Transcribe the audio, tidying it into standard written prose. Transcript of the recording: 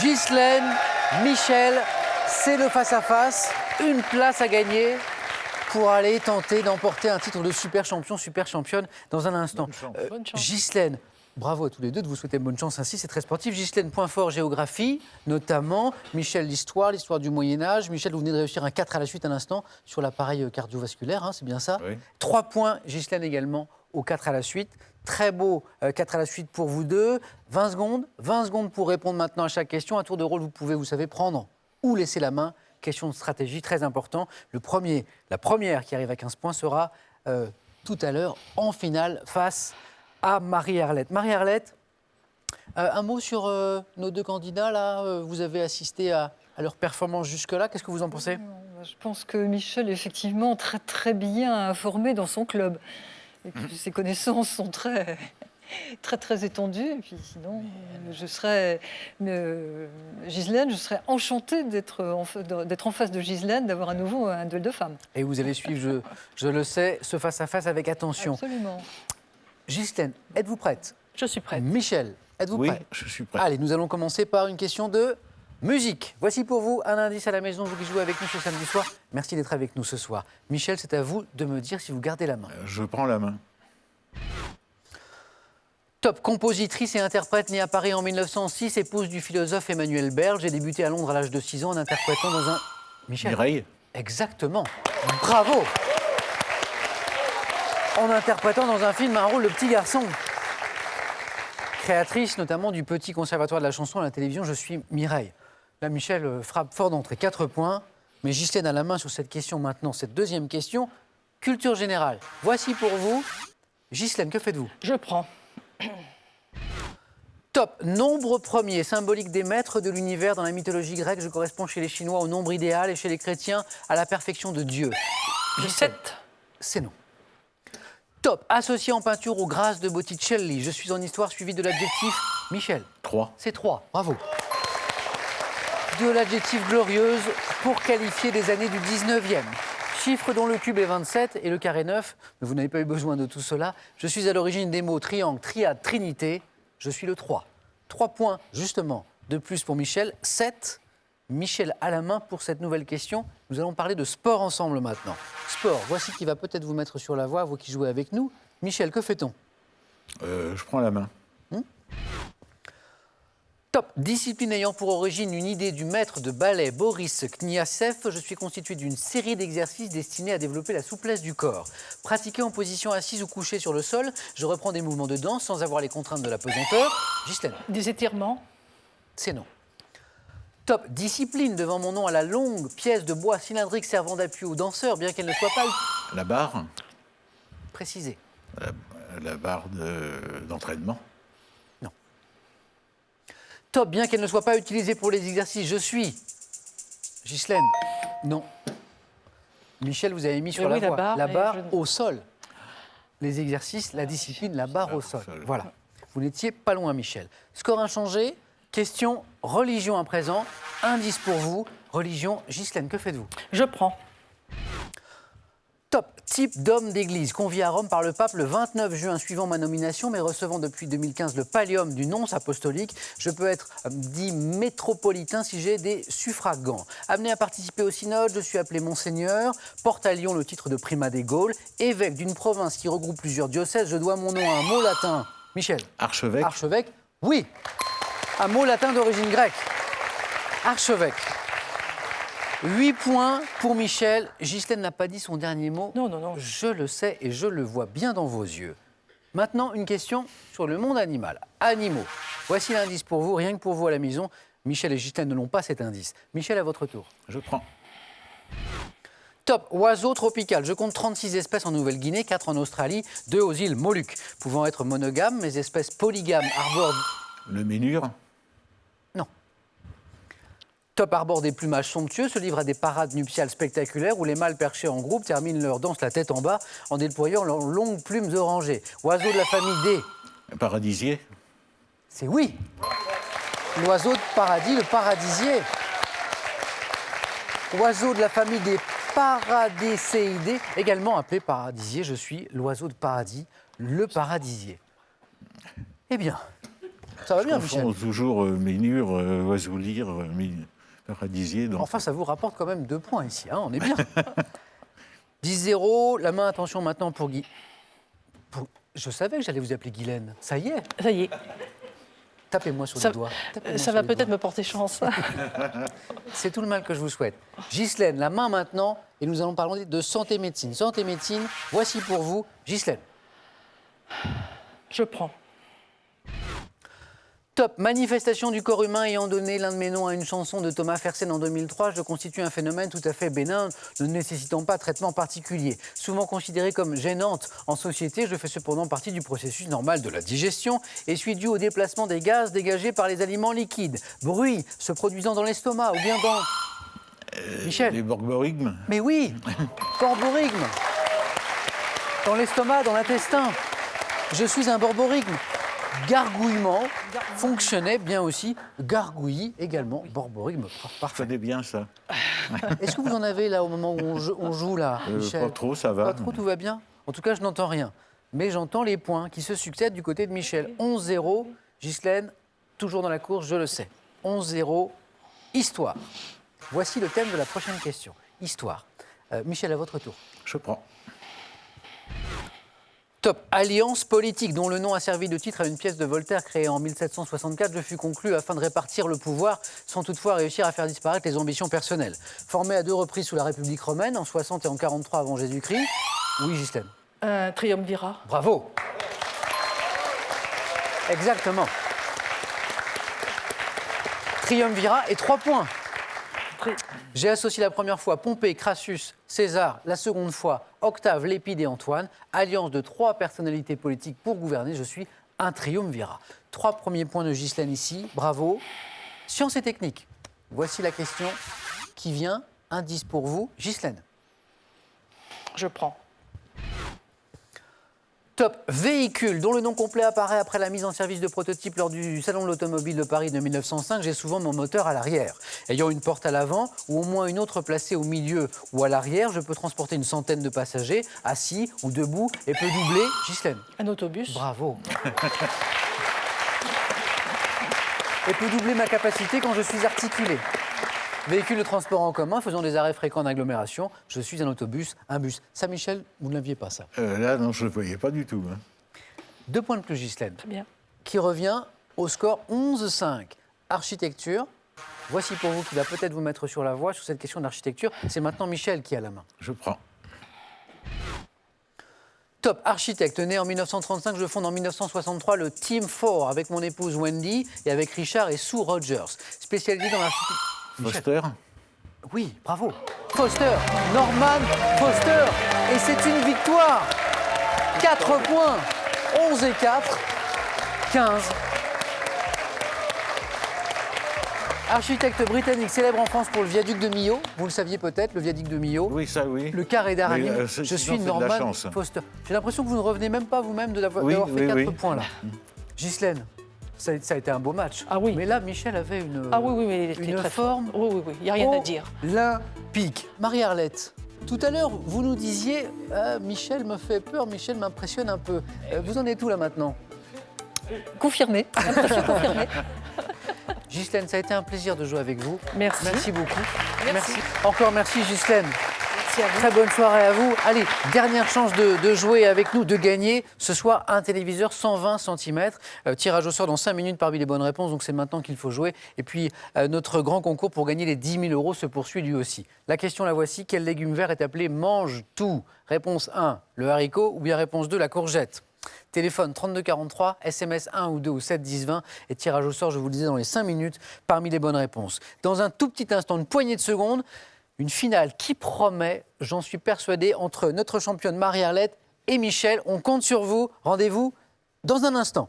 Ghislaine, Michel, c'est le face-à-face. Une place à gagner pour aller tenter d'emporter un titre de super champion, super championne dans un instant. Bonne chance. Ghislaine, bravo à tous les deux de vous souhaiter bonne chance ainsi, c'est très sportif. Ghislaine, point fort géographie, notamment. Michel, l'histoire du Moyen-Âge. Michel, vous venez de réussir un 4 à la suite à l'instant sur l'appareil cardiovasculaire, hein, c'est bien ça? Oui. 3 points, Ghislaine également, au 4 à la suite. Très beau 4 à la suite pour vous deux. 20 secondes pour répondre maintenant à chaque question. À tour de rôle, vous pouvez, vous savez, prendre ou laisser la main. Question de stratégie, très important. La première qui arrive à 15 points sera tout à l'heure en finale face à Marie-Arlette. Marie-Arlette, un mot sur nos deux candidats, là. Vous avez assisté à leur performance jusque-là. Qu'est-ce que vous en pensez? Je pense que Michel est effectivement très très bien informé dans son club. Et que ses connaissances sont très étendues. Et puis sinon, Ghislaine, je serais enchantée d'être en face de Ghislaine, d'avoir à nouveau un duel de femmes. Et vous allez suivre, je le sais, ce face-à-face avec attention. Absolument. Ghislaine, êtes-vous prête? Je suis prête. Michel, êtes-vous Oui, prêt? je suis prêt. Allez, nous allons commencer par une question de musique. Voici pour vous un indice à la maison, vous qui jouez avec nous ce samedi soir. Merci d'être avec nous ce soir. Michel, c'est à vous de me dire si vous gardez la main. Je prends la main. Top, compositrice et interprète née à Paris en 1906, épouse du philosophe Emmanuel Berge. J'ai débuté à Londres à l'âge de 6 ans en interprétant dans un... Michel. Mireille. Exactement. Bravo. En interprétant dans un film un rôle de petit garçon. Créatrice notamment du Petit Conservatoire de la chanson à la télévision, je suis Mireille. Là, Michel frappe fort d'entrée, 4 points. Mais Ghislaine a la main sur cette question maintenant, cette deuxième question. Culture générale. Voici pour vous. Ghislaine, que faites-vous? Je prends. Top. Nombre premier, symbolique des maîtres de l'univers dans la mythologie grecque. Je correspond chez les Chinois au nombre idéal et chez les chrétiens à la perfection de Dieu. 17. C'est non. Top. Associé en peinture aux grâces de Botticelli. Je suis en histoire suivi de l'adjectif Michel. 3. C'est 3. Bravo. De l'adjectif glorieuse pour qualifier des années du 19e. Chiffre dont le cube est 27 et le carré 9. Mais vous n'avez pas eu besoin de tout cela. Je suis à l'origine des mots triangle, triade, trinité. Je suis le 3. 3 points, justement, de plus pour Michel. 7. Michel à la main pour cette nouvelle question. Nous allons parler de sport ensemble maintenant. Sport, voici qui va peut-être vous mettre sur la voie, vous qui jouez avec nous. Michel, que fait-on? Je prends la main. Top. Discipline ayant pour origine une idée du maître de ballet Boris Kniazev, je suis constitué d'une série d'exercices destinés à développer la souplesse du corps. Pratiqué en position assise ou couchée sur le sol, je reprends des mouvements de danse sans avoir les contraintes de la pesanteur. Ghislaine, Des étirements. c'est non. Top. Discipline devant mon nom à la longue pièce de bois cylindrique servant d'appui aux danseurs, bien qu'elle ne soit pas La barre. précisée. La barre d'entraînement. Top, bien qu'elle ne soit pas utilisée pour les exercices, je suis. Ghislaine, non. Michel, vous avez mis sur Oui, la la voie. barre, La mais barre je- au sol. Les exercices, la discipline, la barre au sol. sol. Voilà. Vous n'étiez pas loin, Michel. Score inchangé. Question religion à présent. Indice pour vous. Religion. Ghislaine, que faites-vous? Je prends. Top. Type d'homme d'église, convié à Rome par le pape le 29 juin suivant ma nomination, mais recevant depuis 2015 le pallium du nonce apostolique. Je peux être dit métropolitain si j'ai des suffragants. Amené à participer au synode, je suis appelé monseigneur, porte à Lyon le titre de primat des Gaules, évêque d'une province qui regroupe plusieurs diocèses, je dois mon nom à un mot latin. Michel. Archevêque. Archevêque, oui. Un mot latin d'origine grecque. Archevêque. 8 points pour Michel. Ghislaine n'a pas dit son dernier mot. Non, non, non. Je le sais et je le vois bien dans vos yeux. Maintenant, une question sur le monde animal. Animaux. Voici l'indice pour vous, rien que pour vous à la maison. Michel et Ghislaine ne l'ont pas cet indice. Michel, à votre tour. Je prends. Top. Oiseau tropical. Je compte 36 espèces en Nouvelle-Guinée, 4 en Australie, 2 aux îles Moluques. Pouvant être monogames, mes espèces polygames arborent... Le Ménure. Non. Top arbore des plumages somptueux, se livre à des parades nuptiales spectaculaires où les mâles perchés en groupe terminent leur danse la tête en bas en déployant leurs longues plumes orangées. Oiseau de la famille des... Paradisier. C'est oui. L'oiseau de paradis, le paradisier. Oiseau de la famille des Paradiseidae, également appelé paradisier. Je suis l'oiseau de paradis, le paradisier. Eh bien, Ça va Je bien, confonds Michel. toujours Ménure, Oiseau-Lire, Paradisier. Donc... Enfin, ça vous rapporte quand même 2 points ici, hein, on est bien. 10-0, la main, attention maintenant pour Guy. Je savais que j'allais vous appeler Guylaine. Ça y est, Ça y est, tapez-moi sur ça, les doigts. Tapez-moi ça sur va les peut-être doigts. me porter chance. C'est tout le mal que je vous souhaite. Ghislaine, la main maintenant, et nous allons parler de santé-médecine. Santé-médecine, voici pour vous, Ghislaine. Je prends. Top, manifestation du corps humain ayant donné l'un de mes noms à une chanson de Thomas Fersen en 2003. Je constitue un phénomène tout à fait bénin, ne nécessitant pas traitement particulier. Souvent considérée comme gênante en société, je fais cependant partie du processus normal de la digestion et suis dû au déplacement des gaz dégagés par les aliments liquides. Bruit se produisant dans l'estomac ou bien dans... Michel. Les borborigmes. Mais oui, borborigme. Dans l'estomac, dans l'intestin. Je suis un borborigme. Gargouillement fonctionnait bien aussi. Gargouillis également, borborigme. Je Parfait. connais bien ça. Est-ce que vous en avez là au moment où on joue là, Michel? Pas trop, ça va. Pas trop, tout va bien? En tout cas, je n'entends rien. Mais j'entends les points qui se succèdent du côté de Michel. 11-0, Ghislaine, toujours dans la course, je le sais. 11-0, histoire. Voici le thème de la prochaine question. Histoire. Michel, à votre tour. Je prends. Top. Alliance politique, dont le nom a servi de titre à une pièce de Voltaire créée en 1764, je fus conclu afin de répartir le pouvoir, sans toutefois réussir à faire disparaître les ambitions personnelles. Formé à 2 reprises sous la République romaine, en 60 et en 43 avant Jésus-Christ. Oui, Ghislaine. Triumvirat. Bravo. Exactement. Triumvirat et 3 points. J'ai associé la première fois Pompée, Crassus, César, la seconde fois Octave, Lépide et Antoine. Alliance de 3 personnalités politiques pour gouverner, je suis un triumvirat. 3 premiers points de Ghislaine ici, bravo. Sciences et techniques. Voici la question qui vient, indice pour vous, Ghislaine. Je prends. Top. Véhicule, dont le nom complet apparaît après la mise en service de prototype lors du Salon de l'Automobile de Paris de 1905, j'ai souvent mon moteur à l'arrière. Ayant une porte à l'avant ou au moins une autre placée au milieu ou à l'arrière, je peux transporter une centaine de passagers, assis ou debout, et peut doubler. Ghislaine. Un autobus. Bravo. Et peut doubler ma capacité quand je suis articulé. Véhicule de transport en commun, faisant des arrêts fréquents en agglomération, je suis un autobus, un bus. Ça, Michel, vous ne l'aviez pas, ça. Là, non, je ne le voyais pas du tout. Hein. 2 points de plus, Ghislaine. Très bien. Qui revient au score 11-5. Architecture. Voici pour vous qui va peut-être vous mettre sur la voie sur cette question d'architecture. C'est maintenant Michel qui a la main. Je prends. Top. Architecte. Né en 1935, je fonde en 1963 le Team 4 avec mon épouse Wendy et avec Richard et Sue Rogers. Spécialisé dans l'architecture. Foster. Oui, bravo. Foster. Norman Foster. Et c'est une victoire. 4 points. 11 et 4. 15. Architecte britannique célèbre en France pour le viaduc de Millau. Vous le saviez peut-être, le viaduc de Millau. Oui, ça, oui. Le carré d'Aramis. Mais, Je sinon, suis c'est de la Norman chance. Foster. J'ai l'impression que vous ne revenez même pas vous-même d'avoir Oui, fait oui, 4 oui. points là. Ghislaine, ça a été un beau match. Ah oui. Mais là, Michel avait une, Ah oui, oui, mais il était une très forme fort. Oui, oui, oui. Il n'y a rien à dire. olympique. Marie-Arlette, tout à l'heure, vous nous disiez Michel me fait peur, Michel m'impressionne un peu. Vous en êtes où là maintenant? Confirmé. Impression confirmée. Ghislaine, ça a été un plaisir de jouer avec vous. Merci. Merci beaucoup. Merci. Encore merci Ghislaine. Merci à vous. Très bonne soirée à vous. Allez, dernière chance de jouer avec nous, de gagner ce soir un téléviseur 120 cm. Tirage au sort dans 5 minutes parmi les bonnes réponses, donc c'est maintenant qu'il faut jouer. Et puis notre grand concours pour gagner les 10 000 € se poursuit lui aussi. La question la voici, quel légume vert est appelé mange-tout? Réponse 1, le haricot, ou bien réponse 2, la courgette. Téléphone 3243, SMS 1 ou 2 ou 7 10 20 et tirage au sort, je vous le disais, dans les 5 minutes parmi les bonnes réponses. Dans un tout petit instant, une poignée de secondes, une finale qui promet, j'en suis persuadé, entre notre championne Marie-Arlette et Michel. On compte sur vous. Rendez-vous dans un instant.